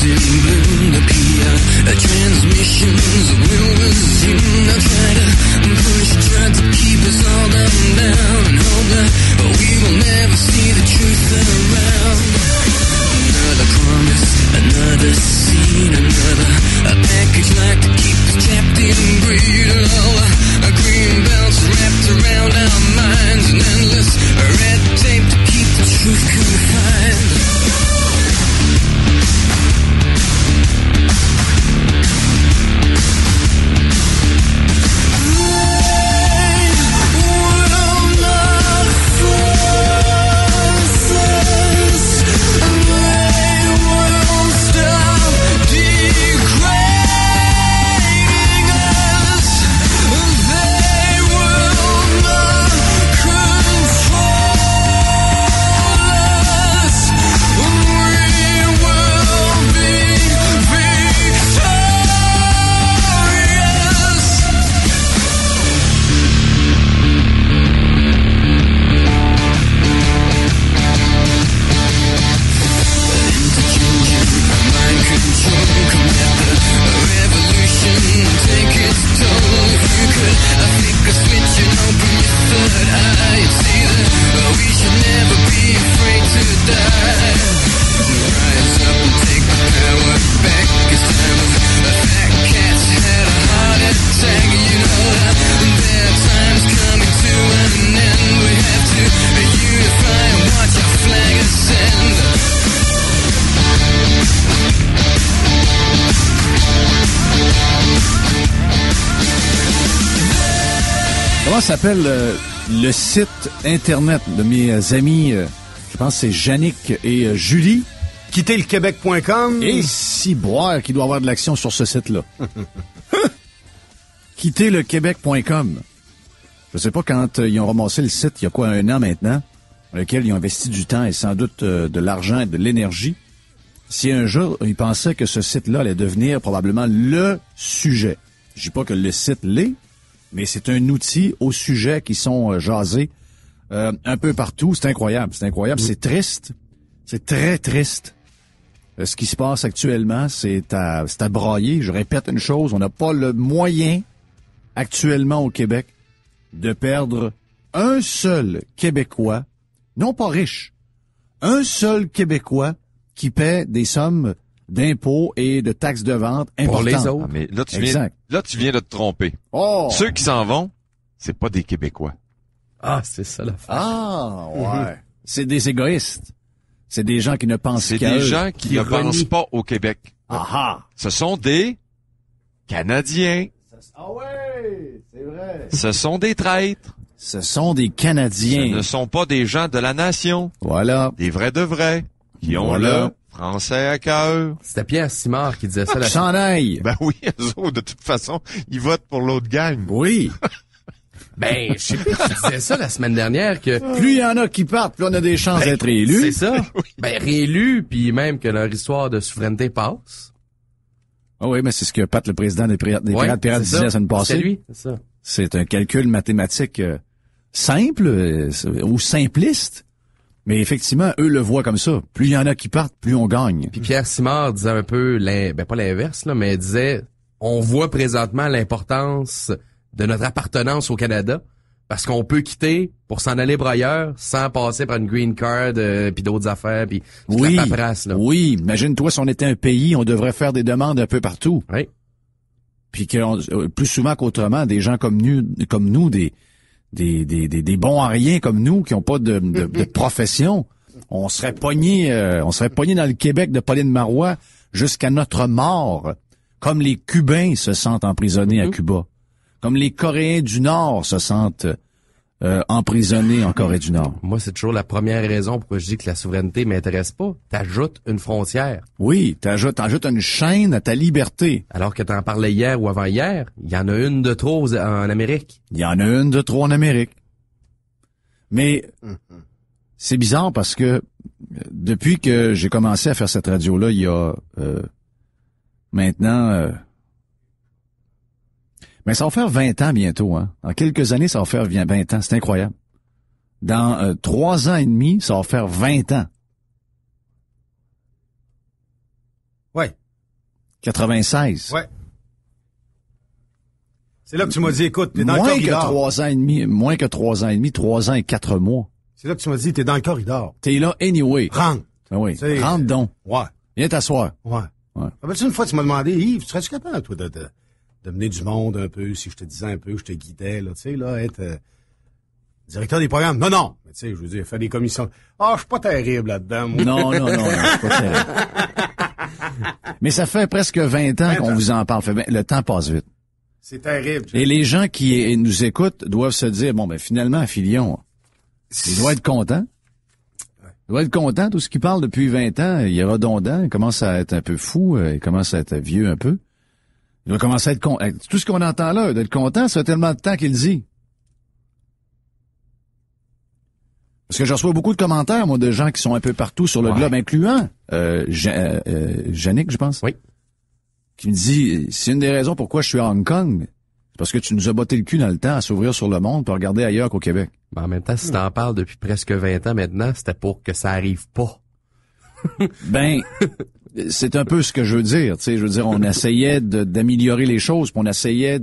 in bloom. The PR transmissions will resume. Now try to keep us all down and hope that we will never see the truth around. Another promise, another scene, another package like to keep us trapped in greed. All green belts wrapped around our minds, and endless red tape to keep the truth confined. S'appelle le site internet de mes amis, je pense que c'est Yannick et Julie. Quitterlequebec.com. Et ciboire qui doit avoir de l'action sur ce site-là. Quitterlequebec.com. Je sais pas quand ils ont ramassé le site, il y a quoi, 1 an maintenant, dans lequel ils ont investi du temps et sans doute de l'argent et de l'énergie. Si un jour, ils pensaient que ce site-là allait devenir probablement le sujet. Je dis pas que le site l'est, mais c'est un outil aux sujets qui sont jasés un peu partout. C'est incroyable, c'est incroyable. C'est triste, c'est très triste. Ce qui se passe actuellement, c'est à brailler. Je répète une chose, on n'a pas le moyen actuellement au Québec de perdre un seul Québécois, non pas riche, un seul Québécois qui paie des sommes d'impôts et de taxes de vente importantes. Pour les autres. Ah, mais là, tu viens de te tromper. Oh! Ceux qui s'en vont, c'est pas des Québécois. Ah, c'est ça la fin. Ah, ouais. C'est des égoïstes. C'est des gens qui ne pensent qu'à eux. C'est des gens qui ne pensent pas au Québec. Ah. Ce sont des Canadiens. Ah ouais, c'est vrai. Ce sont des traîtres. Ce sont des Canadiens. Ce ne sont pas des gens de la nation. Voilà. Des vrais de vrais. Qui ont le français à cœur. C'était Pierre Simard qui disait ça. Qui s'en aille. Ben oui, eux autres, de toute façon, ils votent pour l'autre gang. Oui. Ben, je sais plus qui disait ça la semaine dernière que... Plus il y en a qui partent, plus on a des chances d'être élus. C'est ça. Ben, réélus, puis même que leur histoire de souveraineté passe. Ah oui, mais c'est ce que Pat, le président des Pirates disait la semaine passée. C'est lui, c'est ça. C'est un calcul mathématique simple ou simpliste. Mais effectivement, eux le voient comme ça. Plus il y en a qui partent, plus on gagne. Puis Pierre Simard disait un peu, pas l'inverse, là, mais disait, on voit présentement l'importance de notre appartenance au Canada, parce qu'on peut quitter pour s'en aller ailleurs sans passer par une green card, puis d'autres affaires, puis toute la paperasse, là. Oui, imagine-toi si on était un pays, on devrait faire des demandes un peu partout. Oui. Puis que plus souvent qu'autrement, des gens comme nous, des bons à rien comme nous qui ont pas de profession, on serait pogné dans le Québec de Pauline Marois jusqu'à notre mort, comme les Cubains se sentent emprisonnés à Cuba, comme les Coréens du Nord se sentent emprisonnés en Corée du Nord. Moi, c'est toujours la première raison pourquoi je dis que la souveraineté m'intéresse pas. T'ajoutes une frontière. Oui, t'ajoutes une chaîne à ta liberté. Alors que t'en parlais hier ou avant-hier, il y en a une de trop en Amérique. Il y en a une de trop en Amérique. Mais c'est bizarre parce que depuis que j'ai commencé à faire cette radio-là, il y a maintenant... mais ça va faire 20 ans bientôt, hein. En quelques années, ça va faire 20 ans. C'est incroyable. Dans 3 ans et demi, ça va faire 20 ans. Ouais. 96. Ouais. C'est là que tu m'as dit, écoute, t'es dans le Moins corridor. que 3 ans et demi, 3 ans et 4 mois. C'est là que tu m'as dit, t'es dans le corridor. T'es là anyway. Rentre. Ah oui. C'est- Rentre donc. Ouais. Viens t'asseoir. Ouais. Ouais. Rappelles-tu une fois, tu m'as demandé, Yves, serais-tu capable, toi, de mener du monde un peu, si je te disais un peu, je te guidais, là, tu sais, là, être directeur des programmes. Non. Mais tu sais, je veux dire, faire des commissions. Ah, je suis pas terrible là-dedans, moi. Non, c'est pas terrible. Mais ça fait presque 20 ans 20 qu'on ans. vous en parle. Le temps passe vite. C'est terrible. Et les gens qui nous écoutent doivent se dire, bon, ben finalement, Filion, il doit être content. Il doit être content. Tout ce qu'il parle depuis 20 ans, il est redondant. Il commence à être un peu fou. Il commence à être vieux un peu. Il doit commencer à être content. Tout ce qu'on entend là, d'être content, ça fait tellement de temps qu'il dit. Parce que je reçois beaucoup de commentaires, moi, de gens qui sont un peu partout sur le globe, incluant Yannick, je pense. Oui. Qui me dit, c'est une des raisons pourquoi je suis à Hong Kong. C'est parce que tu nous as botté le cul dans le temps à s'ouvrir sur le monde pour regarder ailleurs qu'au Québec. Mais en même temps, si t'en parles depuis presque 20 ans maintenant, c'était pour que ça arrive pas. Ben, c'est un peu ce que je veux dire. Tu sais, je veux dire, on essayait d'améliorer les choses, puis on essayait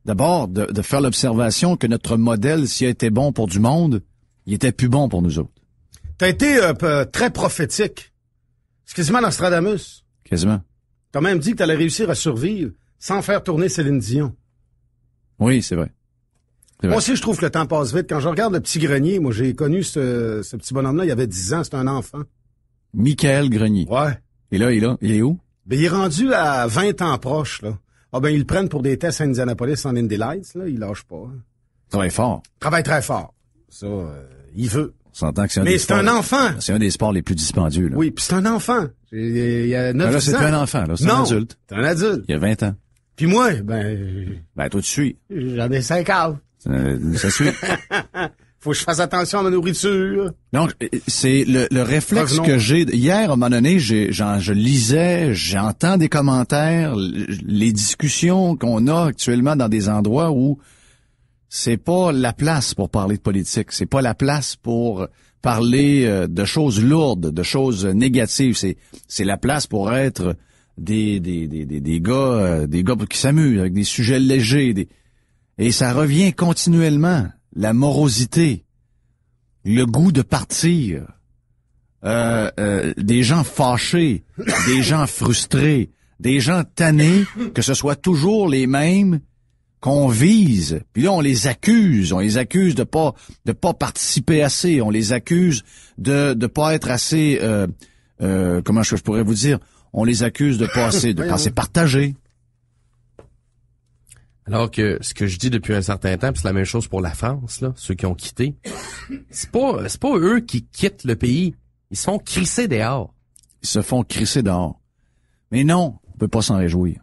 d'abord de faire l'observation que notre modèle, s'il a été bon pour du monde, il était plus bon pour nous autres. T'as été très prophétique. C'est quasiment Nostradamus. Quasiment. T'as même dit que t'allais réussir à survivre sans faire tourner Céline Dion. Oui, c'est vrai. Moi aussi, je trouve que le temps passe vite. Quand je regarde le petit grenier, moi, j'ai connu ce petit bonhomme-là, il avait 10 ans, c'était un enfant. Michael Grenier. Ouais. Et là, il est où? Ben, il est rendu à 20 ans proche, là. Ah ben, ils le prennent pour des tests à Indianapolis en Indy Lights, là. Il lâche pas. Hein. Travaille fort. Travaille très fort. Ça, il veut. On s'entend que c'est Mais c'est un enfant. C'est un des sports les plus dispendieux, là. Oui, puis c'est un enfant. Il y a 9 Ben là, c'est ans. plus un enfant, là. C'est un adulte. C'est un adulte. Il y a 20 ans. Puis moi, ben, Ben, toi, tu suis. j'en ai 50. Ça suit. Faut que je fasse attention à ma nourriture. Donc, c'est le réflexe Revenons. que j'ai. Hier, à un moment donné, je lisais, j'entends des commentaires, les discussions qu'on a actuellement dans des endroits où c'est pas la place pour parler de politique. C'est pas la place pour parler de choses lourdes, de choses négatives. C'est la place pour être des gars qui s'amusent avec des sujets légers. Et ça revient continuellement. La morosité, le goût de partir, des gens fâchés, des gens frustrés, des gens tannés, que ce soit toujours les mêmes qu'on vise. Puis là, on les accuse de pas participer assez, on les accuse de pas être assez, comment je pourrais vous dire, on les accuse de pas assez partager. Alors que ce que je dis depuis un certain temps, puis c'est la même chose pour la France, là, ceux qui ont quitté, c'est pas eux qui quittent le pays. Ils se font crisser dehors. Ils se font crisser dehors. Mais non, on peut pas s'en réjouir.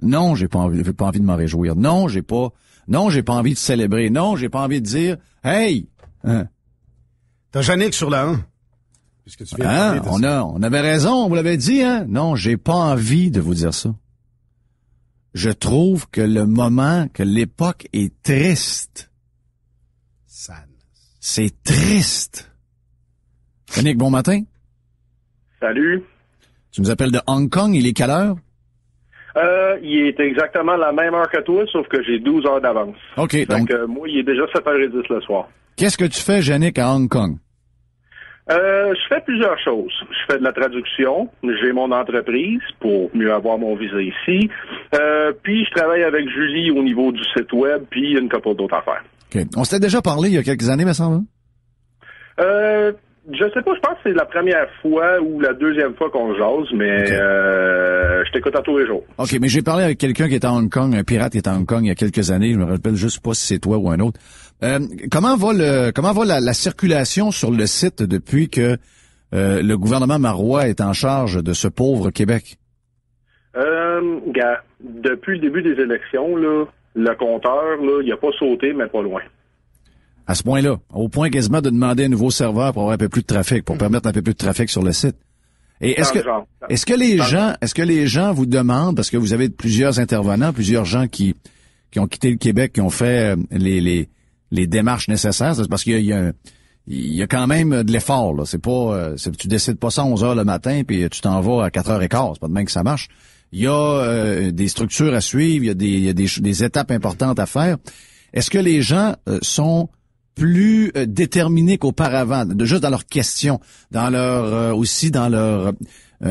Non, j'ai pas envie de m'en réjouir. Non, j'ai pas envie de célébrer. Non, j'ai pas envie de dire, hey, hein. T'as Yannick sur la 1. Puisque tu viens de parler de ça. On avait raison, on vous l'avait dit, hein. Non, j'ai pas envie de vous dire ça. Je trouve que l'époque est triste. C'est triste. Yannick, bon matin. Salut. Tu nous appelles de Hong Kong, il est quelle heure? Il est exactement la même heure que toi, sauf que j'ai 12 heures d'avance. OK, Fait donc, que moi, il est déjà 7h10 le soir. qu'est-ce que tu fais, Yannick, à Hong Kong? Je fais plusieurs choses. Je fais de la traduction. J'ai mon entreprise pour mieux avoir mon visa ici. Puis, je travaille avec Julie au niveau du site web, puis une couple d'autres affaires. OK. On s'était déjà parlé il y a quelques années, me semble. Je sais pas, je pense que c'est la première fois ou la deuxième fois qu'on jase, mais Okay. je t'écoute à tous les jours. OK, mais j'ai parlé avec quelqu'un qui était à Hong Kong, un pirate qui était à Hong Kong il y a quelques années. Je me rappelle juste pas si c'est toi ou un autre. Comment va la circulation sur le site depuis que le gouvernement marois est en charge de ce pauvre Québec? Gars, depuis le début des élections, là, le compteur, là, il a pas sauté, mais pas loin. À ce point-là, au point quasiment de demander un nouveau serveur pour avoir un peu plus de trafic, pour permettre un peu plus de trafic sur le site. Et est-ce que les gens vous demandent, parce que vous avez plusieurs intervenants, plusieurs gens qui ont quitté le Québec, qui ont fait les démarches nécessaires, c'est parce qu'il y a quand même de l'effort, là. Tu décides pas ça à 11h le matin, puis tu t'en vas à 4h15. C'est pas de même que ça marche. il y a des structures à suivre, il y a des étapes importantes à faire. Est-ce que les gens sont plus déterminés qu'auparavant, juste dans leurs questions, dans leur aussi dans leur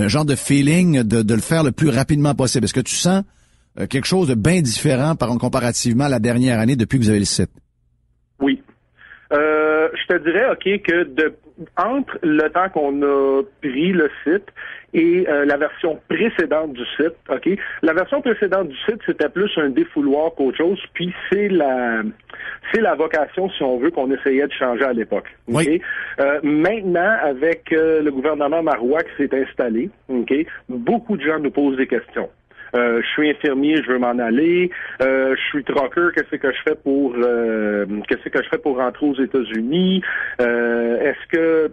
genre de feeling de le faire le plus rapidement possible? Est-ce que tu sens quelque chose de bien différent comparativement à la dernière année depuis que vous avez le site? Oui. Je te dirais, OK, que entre le temps qu'on a pris le site et la version précédente du site, OK, la version précédente du site, c'était plus un défouloir qu'autre chose, puis c'est la vocation, si on veut, qu'on essayait de changer à l'époque. Okay? Oui. Maintenant, avec le gouvernement Marois qui s'est installé, OK, beaucoup de gens nous posent des questions. Je suis infirmier, je veux m'en aller. Je suis trucker, qu'est-ce que je fais pour rentrer aux États-Unis? Est-ce que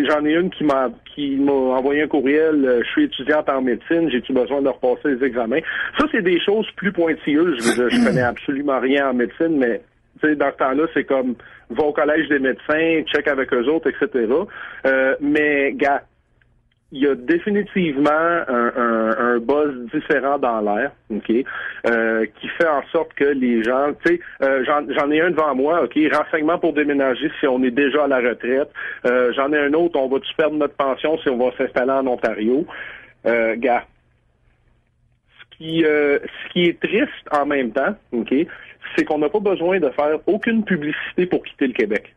j'en ai une qui m'a envoyé un courriel, je suis étudiante en médecine, j'ai-tu besoin de repasser les examens? Ça, c'est des choses plus pointilleuses. Je connais absolument rien en médecine, mais dans ce temps-là, c'est comme va au collège des médecins, check avec eux autres, etc. Mais gars, il y a définitivement un buzz différent dans l'air, OK, qui fait en sorte que les gens, j'en ai un devant moi, OK, renseignements pour déménager si on est déjà à la retraite. J'en ai un autre, on va-tu perdre notre pension si on va s'installer en Ontario? Gars, ce qui est triste en même temps, OK, c'est qu'on n'a pas besoin de faire aucune publicité pour quitter le Québec.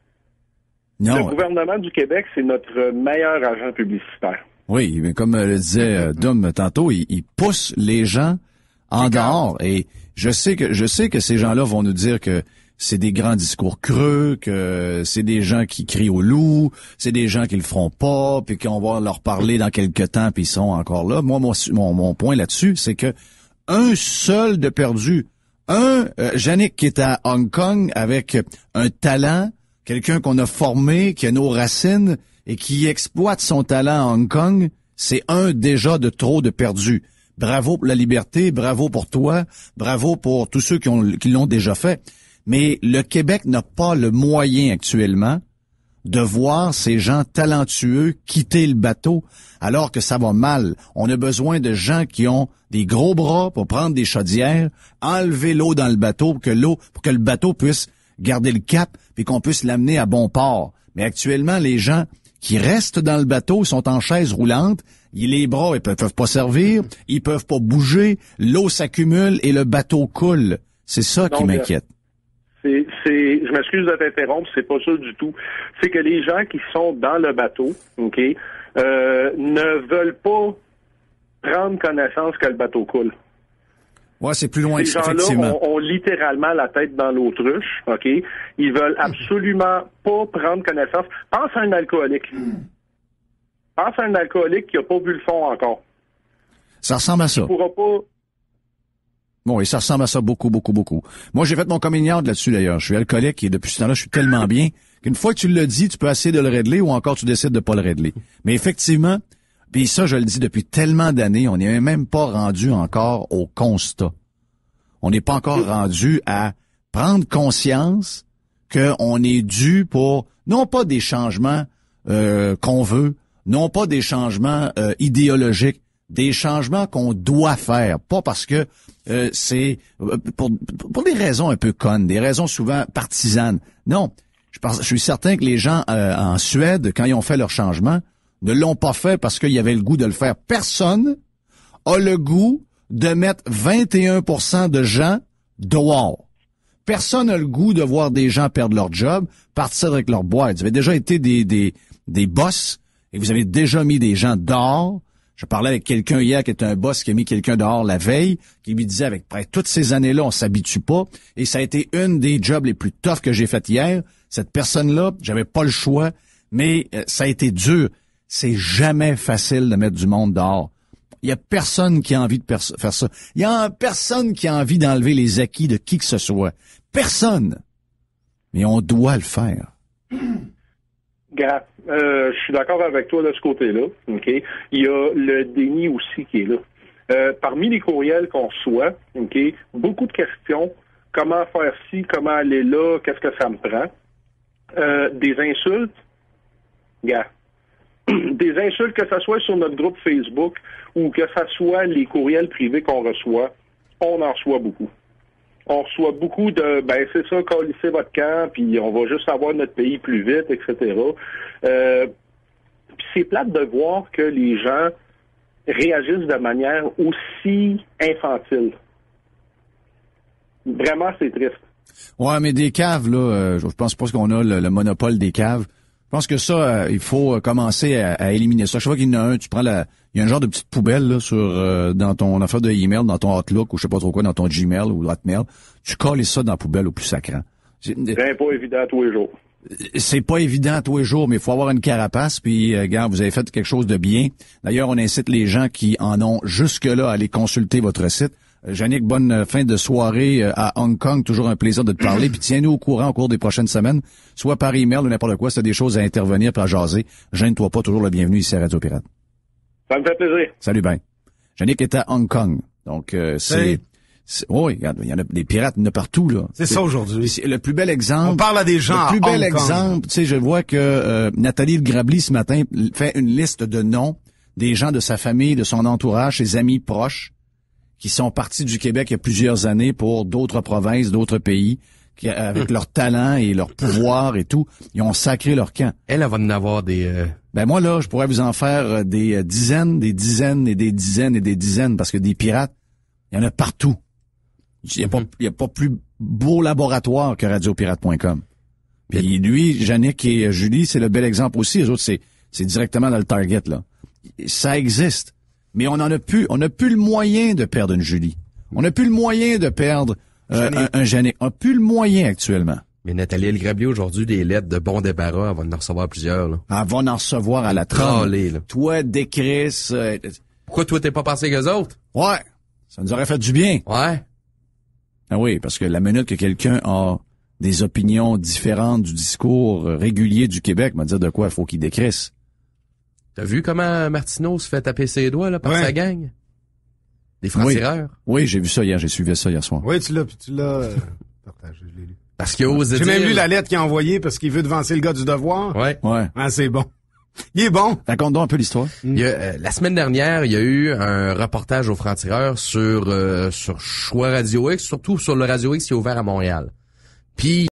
Non. Le gouvernement du Québec, c'est notre meilleur agent publicitaire. Oui, mais comme le disait Dom tantôt, il pousse les gens en dehors. Et je sais que ces gens-là vont nous dire que c'est des grands discours creux, que c'est des gens qui crient au loup, c'est des gens qui le feront pas, puis qu'on va leur parler dans quelques temps, puis ils sont encore là. Moi, mon point là-dessus, c'est que un seul de perdu, Yannick qui est à Hong Kong avec un talent, quelqu'un qu'on a formé, qui a nos racines et qui exploite son talent à Hong Kong, c'est un déjà de trop de perdu. Bravo pour la liberté, bravo pour toi, bravo pour tous ceux qui l'ont déjà fait. Mais le Québec n'a pas le moyen actuellement de voir ces gens talentueux quitter le bateau alors que ça va mal. On a besoin de gens qui ont des gros bras pour prendre des chaudières, enlever l'eau dans le bateau pour que le bateau puisse garder le cap puis qu'on puisse l'amener à bon port. Mais actuellement, les gens qui restent dans le bateau sont en chaise roulante, les bras ils peuvent pas servir, ils peuvent pas bouger, l'eau s'accumule et le bateau coule. C'est ça qui m'inquiète. Je m'excuse de t'interrompre, c'est pas ça du tout. C'est que les gens qui sont dans le bateau, OK, ne veulent pas prendre connaissance que le bateau coule. Ouais, c'est plus loin, ces gens-là ont littéralement la tête dans l'autruche, OK? Ils veulent absolument pas prendre connaissance. Pense à un alcoolique. Pense à un alcoolique qui a pas vu le fond encore. Ça ressemble à ça. Il pourra pas... Bon, et ça ressemble à ça beaucoup, beaucoup, beaucoup. Moi, j'ai fait mon coming out là-dessus, d'ailleurs. Je suis alcoolique et depuis ce temps-là, je suis tellement bien qu'une fois que tu le dis, tu peux essayer de le régler ou encore tu décides de pas le régler. Mais effectivement, puis ça, je le dis depuis tellement d'années, on n'est même pas rendu encore au constat. On n'est pas encore rendu à prendre conscience qu'on est dû pour, non pas des changements qu'on veut, non pas des changements idéologiques, des changements qu'on doit faire, pas parce que c'est pour des raisons un peu connes, des raisons souvent partisanes. Non, je suis certain que les gens en Suède, quand ils ont fait leur changement, ne l'ont pas fait parce qu'il y avait le goût de le faire. Personne a le goût de mettre 21% de gens dehors. Personne n'a le goût de voir des gens perdre leur job, partir avec leur boîte. Vous avez déjà été des boss et vous avez déjà mis des gens dehors. Je parlais avec quelqu'un hier qui était un boss qui a mis quelqu'un dehors la veille, qui lui disait avec près toutes ces années-là, on s'habitue pas. Et ça a été une des jobs les plus toughs que j'ai fait hier. Cette personne-là, j'avais pas le choix, mais ça a été dur. C'est jamais facile de mettre du monde dehors. Il y a personne qui a envie de faire ça. Il y a personne qui a envie d'enlever les acquis de qui que ce soit. Personne. Mais on doit le faire. Gars, je suis d'accord avec toi de ce côté-là. OK? Il y a le déni aussi qui est là. Parmi les courriels qu'on reçoit, OK, beaucoup de questions. Comment faire ci? Comment aller là? Qu'est-ce que ça me prend? Des insultes. Gars. des insultes, que ce soit sur notre groupe Facebook ou que ce soit les courriels privés qu'on reçoit, on en reçoit beaucoup. On reçoit beaucoup de, c'est ça, calissez votre camp, puis on va juste avoir notre pays plus vite, etc. Puis c'est plate de voir que les gens réagissent de manière aussi infantile. Vraiment, c'est triste. Ouais, mais des caves, là, je pense pas qu'on a le monopole des caves. Je pense que ça, il faut commencer à éliminer ça. Je vois qu'il y en a un, il y a un genre de petite poubelle là sur dans ton affaire de email, dans ton Outlook ou je sais pas trop quoi, dans ton Gmail ou Hotmail. Tu colles ça dans la poubelle au plus sacrant. C'est pas évident tous les jours. C'est pas évident tous les jours, mais il faut avoir une carapace. Puis, regarde, vous avez fait quelque chose de bien. D'ailleurs, on incite les gens qui en ont jusque-là à aller consulter votre site. Yannick, bonne fin de soirée à Hong Kong. Toujours un plaisir de te parler. Puis tiens-nous au courant au cours des prochaines semaines, soit par email ou n'importe quoi. Si t'as des choses à intervenir et à jaser, gêne-toi pas. Toujours le bienvenu ici à Radio Pirate. Ça me fait plaisir. Salut ben. Yannick est à Hong Kong. Donc, oui, regarde, il y en a des pirates, il y en a partout, là. C'est ça aujourd'hui. C'est le plus bel exemple. On parle à des gens. Le plus bel exemple, tu sais, je vois que Nathalie Le Grabli ce matin fait une liste de noms des gens de sa famille, de son entourage, ses amis proches, qui sont partis du Québec il y a plusieurs années pour d'autres provinces, d'autres pays, qui, avec leur talent et leur pouvoir et tout, ils ont sacré leur camp. Elle va en avoir des... Ben moi, là, je pourrais vous en faire des dizaines, des dizaines et des dizaines et des dizaines, parce que des pirates, il y en a partout. Il y a pas plus beau laboratoire que radiopirate.com. Puis lui, Yannick et Julie, c'est le bel exemple aussi. Les autres, c'est directement dans le target, là. Ça existe. Mais on n'a plus le moyen de perdre une Julie. On n'a plus le moyen de perdre un Yannick. On n'a plus le moyen actuellement. Mais Nathalie El Grabli, aujourd'hui, des lettres de bon débarras, elle va en recevoir plusieurs, là. Elle va en recevoir à la trône. Toi, Décris... Pourquoi toi, t'es pas passé qu'eux autres? Ouais. Ça nous aurait fait du bien. Ouais. Ah oui, parce que la minute que quelqu'un a des opinions différentes du discours régulier du Québec, m'a dit de quoi il faut qu'il décrisse. T'as vu comment Martineau se fait taper ses doigts là par sa gang? Des francs-tireurs? Oui, j'ai vu ça hier, j'ai suivi ça hier soir. Oui, tu l'as partagé, je l'ai lu. Parce qu'il ose dire... J'ai même lu la lettre qu'il a envoyée parce qu'il veut devancer le gars du devoir. Ouais. Ah, c'est bon. Il est bon. Raconte donc un peu l'histoire. La semaine dernière, il y a eu un reportage aux francs-tireurs sur Choix Radio X, surtout sur le Radio X qui est ouvert à Montréal. Puis